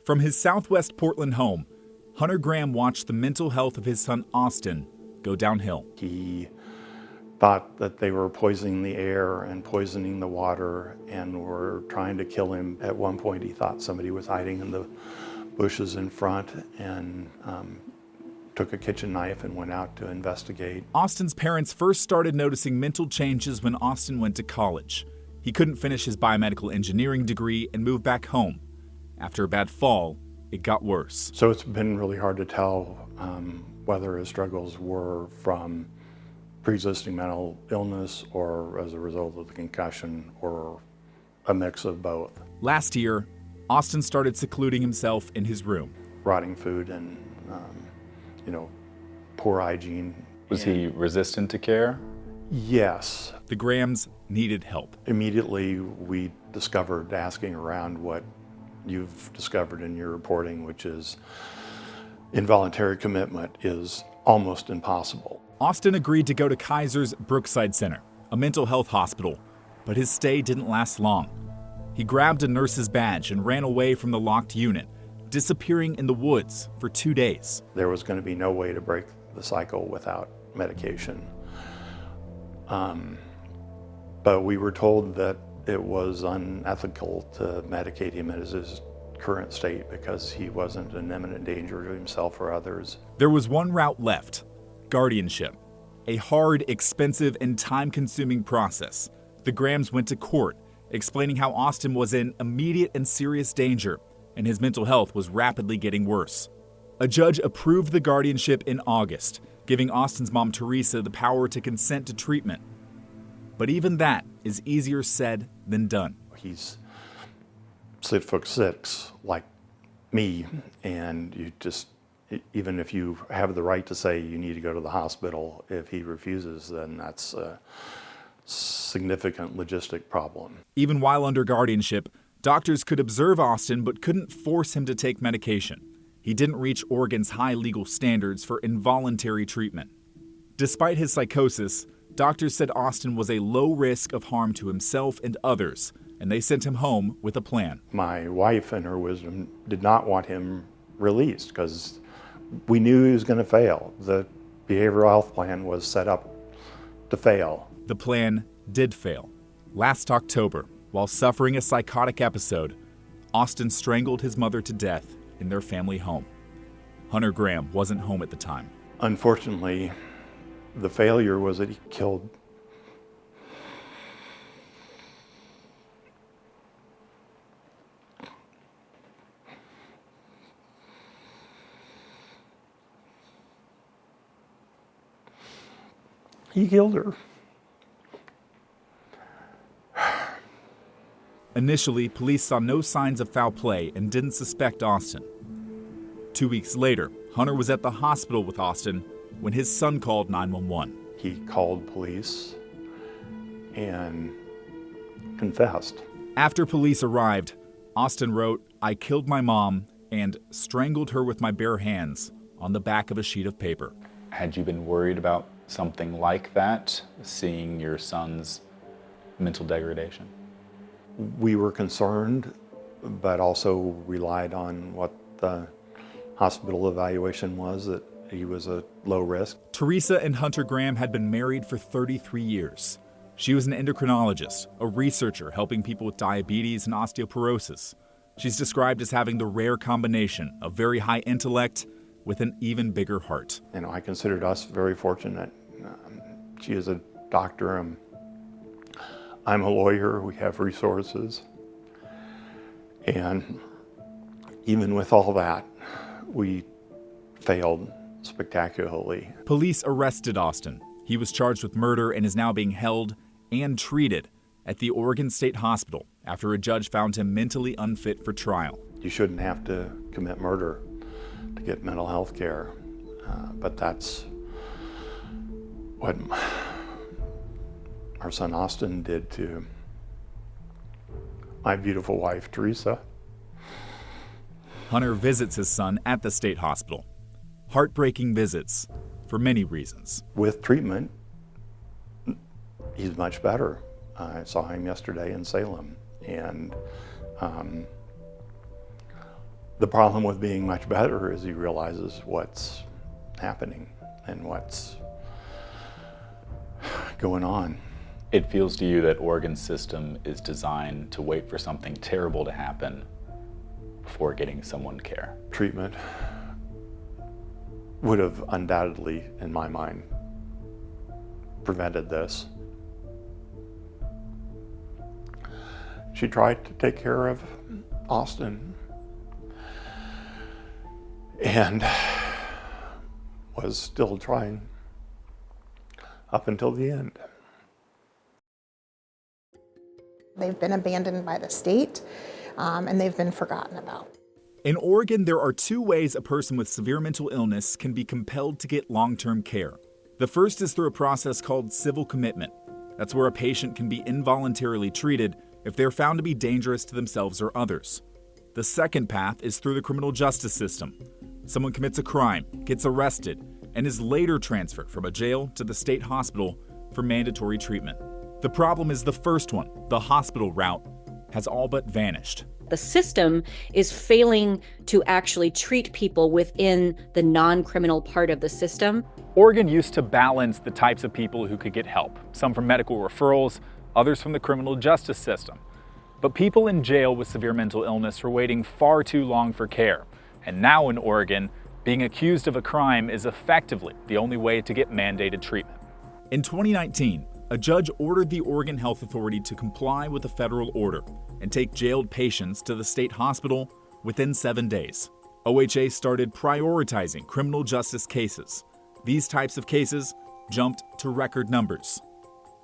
From his southwest Portland home, Hunter Graham watched the mental health of his son Austin go downhill. He thought that they were poisoning the air and poisoning the water and were trying to kill him. At one point he thought somebody was hiding in the bushes in front and took a kitchen knife and went out to investigate. Austin's parents first started noticing mental changes when Austin went to college. He couldn't finish his biomedical engineering degree and moved back home. After a bad fall, it got worse. So it's been really hard to tell whether his struggles were from pre-existing mental illness or as a result of the concussion or a mix of both. Last year, Austin started secluding himself in his room. Rotting food and, poor hygiene. Was he resistant to care? Yes. The Grahams needed help. Immediately we discovered, asking around, what you've discovered in your reporting, which is involuntary commitment is almost impossible. Austin agreed to go to Kaiser's Brookside Center, a mental health hospital, but his stay didn't last long. He grabbed a nurse's badge and ran away from the locked unit, disappearing in the woods for 2 days. There was going to be no way to break the cycle without medication. But we were told that it was unethical to medicate him in his current state because he wasn't in imminent danger to himself or others. There was one route left: guardianship. A hard, expensive, and time-consuming process. The Grahams went to court, explaining how Austin was in immediate and serious danger, and his mental health was rapidly getting worse. A judge approved the guardianship in August, giving Austin's mom, Teresa, the power to consent to treatment. But even that is easier said than done. He's 6'6", like me, and you just, even if you have the right to say you need to go to the hospital, if he refuses, then that's a significant logistic problem. Even while under guardianship, doctors could observe Austin but couldn't force him to take medication. He didn't reach Oregon's high legal standards for involuntary treatment. Despite his psychosis, doctors said Austin was a low risk of harm to himself and others, and they sent him home with a plan. My wife, in her wisdom, did not want him released because we knew he was going to fail. The behavioral health plan was set up to fail. The plan did fail. Last October, while suffering a psychotic episode, Austin strangled his mother to death in their family home. Hunter Graham wasn't home at the time. Unfortunately, the failure was that he killed her. Initially, police saw no signs of foul play and didn't suspect Austin. 2 weeks later, Hunter was at the hospital with Austin when his son called 911. He called police and confessed. After police arrived, Austin wrote, "I killed my mom and strangled her with my bare hands," on the back of a sheet of paper. Had you been worried about something like that, seeing your son's mental degradation? We were concerned, but also relied on what the hospital evaluation was, that he was a low risk. Teresa and Hunter Graham had been married for 33 years. She was an endocrinologist, a researcher helping people with diabetes and osteoporosis. She's described as having the rare combination of very high intellect with an even bigger heart. I considered us very fortunate. She is a doctor. I'm a lawyer. We have resources. And even with all that, we failed spectacularly. Police arrested Austin. He was charged with murder and is now being held and treated at the Oregon State Hospital after a judge found him mentally unfit for trial. You shouldn't have to commit murder to get mental health care, but that's what our son Austin did to my beautiful wife, Teresa. Hunter visits his son at the state hospital. Heartbreaking visits for many reasons. With treatment, he's much better. I saw him yesterday in Salem, and The problem with being much better is he realizes what's happening and what's going on. It feels to you that Oregon's system is designed to wait for something terrible to happen before getting someone care. Treatment would have undoubtedly, in my mind, prevented this. She tried to take care of Austin and was still trying up until the end. They've been abandoned by the state, and they've been forgotten about. In Oregon, there are two ways a person with severe mental illness can be compelled to get long-term care. The first is through a process called civil commitment. That's where a patient can be involuntarily treated if they're found to be dangerous to themselves or others. The second path is through the criminal justice system. Someone commits a crime, gets arrested, and is later transferred from a jail to the state hospital for mandatory treatment. The problem is the first one, the hospital route, has all but vanished. The system is failing to actually treat people within the non-criminal part of the system. Oregon used to balance the types of people who could get help, some from medical referrals, others from the criminal justice system. But people in jail with severe mental illness were waiting far too long for care. And now in Oregon, being accused of a crime is effectively the only way to get mandated treatment. In 2019, a judge ordered the Oregon Health Authority to comply with a federal order and take jailed patients to the state hospital within 7 days. OHA started prioritizing criminal justice cases. These types of cases jumped to record numbers.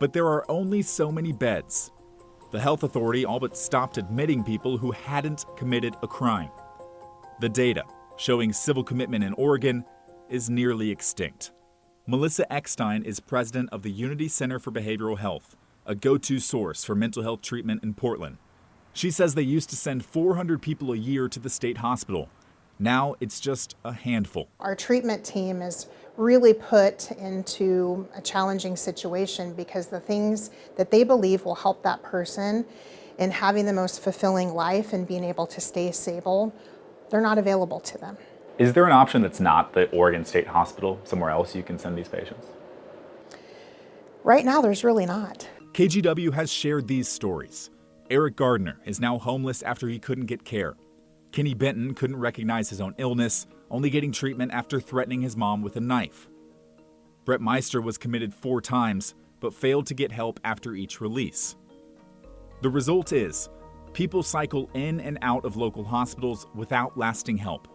But there are only so many beds. The health authority all but stopped admitting people who hadn't committed a crime. The data showing civil commitment in Oregon is nearly extinct. Melissa Eckstein is president of the Unity Center for Behavioral Health, a go-to source for mental health treatment in Portland. She says they used to send 400 people a year to the state hospital. Now it's just a handful. Our treatment team is really put into a challenging situation because the things that they believe will help that person in having the most fulfilling life and being able to stay stable, they're not available to them. Is there an option that's not the Oregon State Hospital, somewhere else you can send these patients? Right now, there's really not. KGW has shared these stories. Eric Gardner is now homeless after he couldn't get care. Kenny Benton couldn't recognize his own illness, only getting treatment after threatening his mom with a knife. Brett Meister was committed 4 times, but failed to get help after each release. The result is, people cycle in and out of local hospitals without lasting help.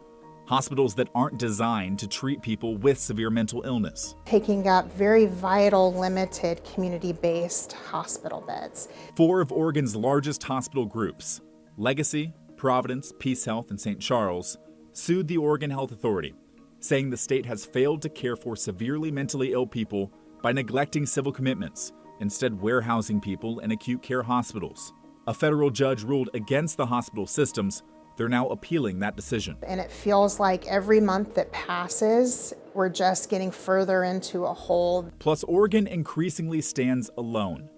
Hospitals that aren't designed to treat people with severe mental illness. Taking up very vital, limited, community-based hospital beds. 4 of Oregon's largest hospital groups, Legacy, Providence, Peace Health, and St. Charles, sued the Oregon Health Authority, saying the state has failed to care for severely mentally ill people by neglecting civil commitments, instead warehousing people in acute care hospitals. A federal judge ruled against the hospital systems. They're now appealing that decision. And it feels like every month that passes, we're just getting further into a hole. Plus, Oregon increasingly stands alone.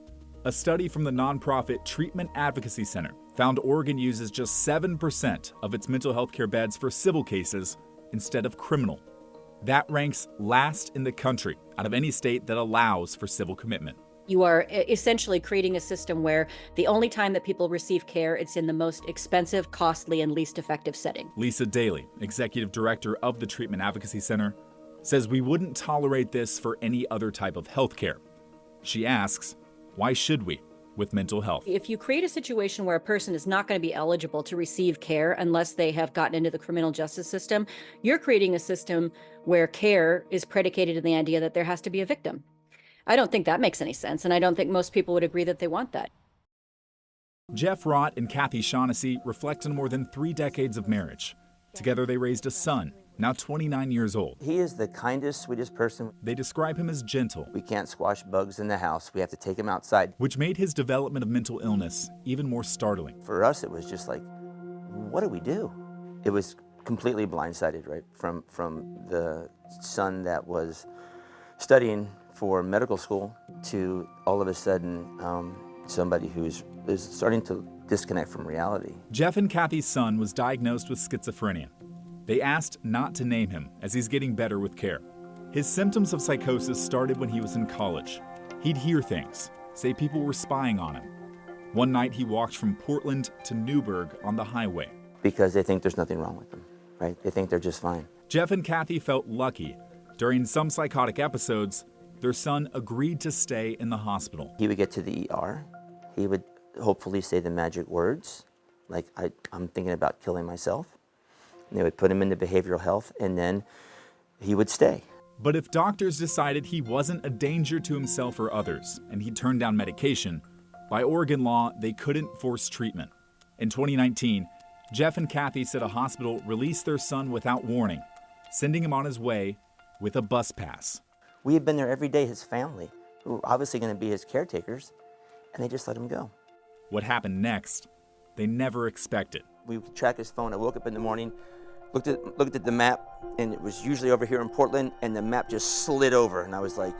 A study from the nonprofit Treatment Advocacy Center found Oregon uses just 7% of its mental health care beds for civil cases instead of criminal. That ranks last in the country out of any state that allows for civil commitment. You are essentially creating a system where the only time that people receive care, it's in the most expensive, costly, and least effective setting. Lisa Daly, executive director of the Treatment Advocacy Center, says we wouldn't tolerate this for any other type of health care. She asks, why should we with mental health? If you create a situation where a person is not going to be eligible to receive care unless they have gotten into the criminal justice system, you're creating a system where care is predicated on the idea that there has to be a victim. I don't think that makes any sense, and I don't think most people would agree that they want that. Jeff Rott and Kathy Shaughnessy reflect on more than 3 decades of marriage. Together they raised a son, now 29 years old. He is the kindest, sweetest person. They describe him as gentle, We can't squash bugs in the house. We have to take him outside. which made his development of mental illness even more startling. For us, it was just like, what do we do? It was completely blindsided, right? From the son that was studying for medical school to all of a sudden somebody who is starting to disconnect from reality. Jeff and Kathy's son was diagnosed with schizophrenia. They asked not to name him as he's getting better with care. His symptoms of psychosis started when he was in college. He'd hear things, say people were spying on him. One night he walked from Portland to Newburgh on the highway. Because they think there's nothing wrong with them, right? They think they're just fine. Jeff and Kathy felt lucky. During some psychotic episodes, their son agreed to stay in the hospital. He would get to the ER. He would hopefully say the magic words, like, I'm thinking about killing myself. And they would put him into behavioral health, and then he would stay. But if doctors decided he wasn't a danger to himself or others, and he turned down medication, by Oregon law, they couldn't force treatment. In 2019, Jeff and Kathy said a hospital released their son without warning, sending him on his way with a bus pass. We had been there every day, his family, who were obviously going to be his caretakers, and they just let him go. What happened next, they never expected. We could track his phone. I woke up in the morning, looked at the map, and it was usually over here in Portland, and the map just slid over, and I was like,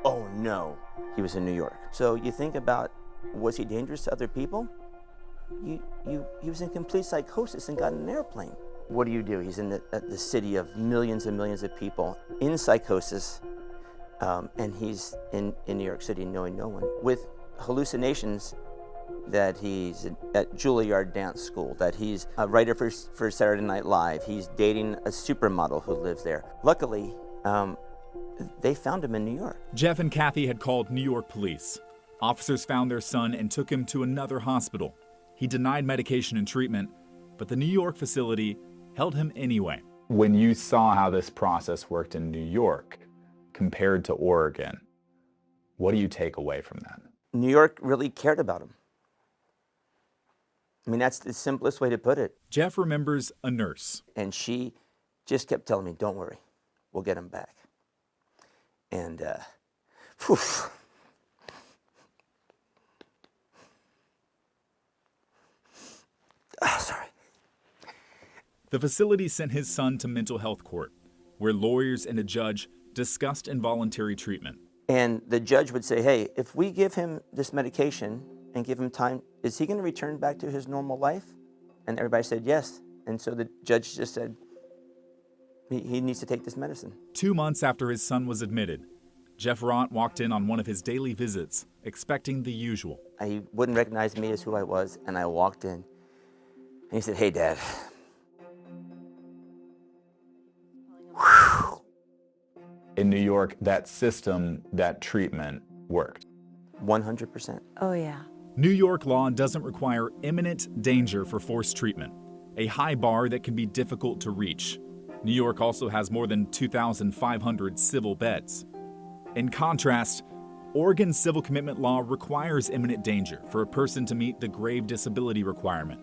oh no, he was in New York. So you think about, was he dangerous to other people? He was in complete psychosis and got in an airplane. What do? He's in the city of millions and millions of people in psychosis, and he's in New York City knowing no one, with hallucinations that he's at Juilliard Dance School, that he's a writer for Saturday Night Live, he's dating a supermodel who lives there. Luckily, they found him in New York. Jeff and Kathy had called New York police. Officers found their son and took him to another hospital. He denied medication and treatment, but the New York facility held him anyway. When you saw how this process worked in New York compared to Oregon, what do you take away from that? New York really cared about him. I mean, that's the simplest way to put it. Jeff remembers a nurse. And she just kept telling me, don't worry, we'll get him back. And, whew. Sorry. The facility sent his son to mental health court, where lawyers and a judge discussed involuntary treatment. And the judge would say, hey, if we give him this medication and give him time, is he going to return back to his normal life? And everybody said yes. And so the judge just said, he needs to take this medicine. 2 months after his son was admitted, Jeff Rott walked in on one of his daily visits, expecting the usual. He wouldn't recognize me as who I was, and I walked in, and he said, hey, Dad. In New York, that system, that treatment worked. 100%. Oh, yeah. New York law doesn't require imminent danger for forced treatment, a high bar that can be difficult to reach. New York also has more than 2,500 civil beds. In contrast, Oregon's civil commitment law requires imminent danger for a person to meet the grave disability requirement.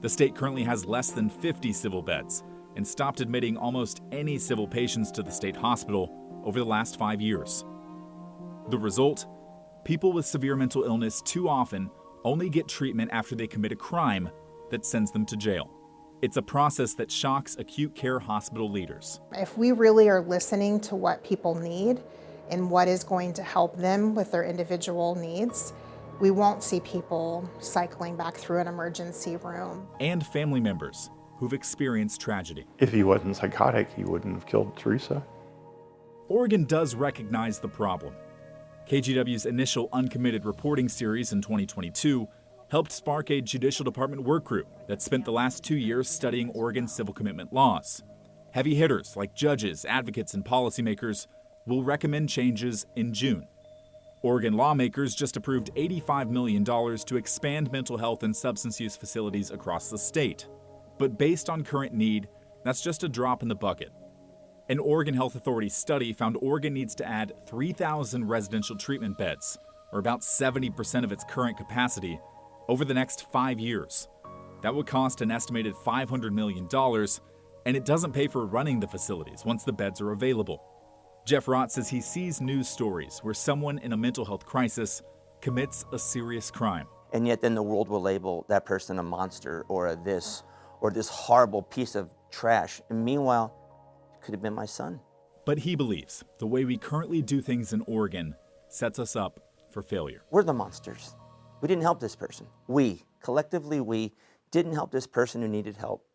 The state currently has less than 50 civil beds and stopped admitting almost any civil patients to the state hospital over the last 5 years. The result? People with severe mental illness too often only get treatment after they commit a crime that sends them to jail. It's a process that shocks acute care hospital leaders. If we really are listening to what people need and what is going to help them with their individual needs, we won't see people cycling back through an emergency room. And family members who've experienced tragedy. If he wasn't psychotic, he wouldn't have killed Teresa. Oregon does recognize the problem. KGW's initial uncommitted reporting series in 2022 helped spark a Judicial Department work group that spent the last 2 years studying Oregon's civil commitment laws. Heavy hitters like judges, advocates, and policymakers will recommend changes in June. Oregon lawmakers just approved $85 million to expand mental health and substance use facilities across the state. But based on current need, that's just a drop in the bucket. An Oregon Health Authority study found Oregon needs to add 3,000 residential treatment beds, or about 70% of its current capacity, over the next 5 years. That would cost an estimated $500 million, and it doesn't pay for running the facilities once the beds are available. Jeff Rott says he sees news stories where someone in a mental health crisis commits a serious crime. And yet then the world will label that person a monster or this horrible piece of trash. And meanwhile, it could have been my son. But he believes the way we currently do things in Oregon sets us up for failure. We're the monsters. We didn't help this person. We collectively we didn't help this person who needed help,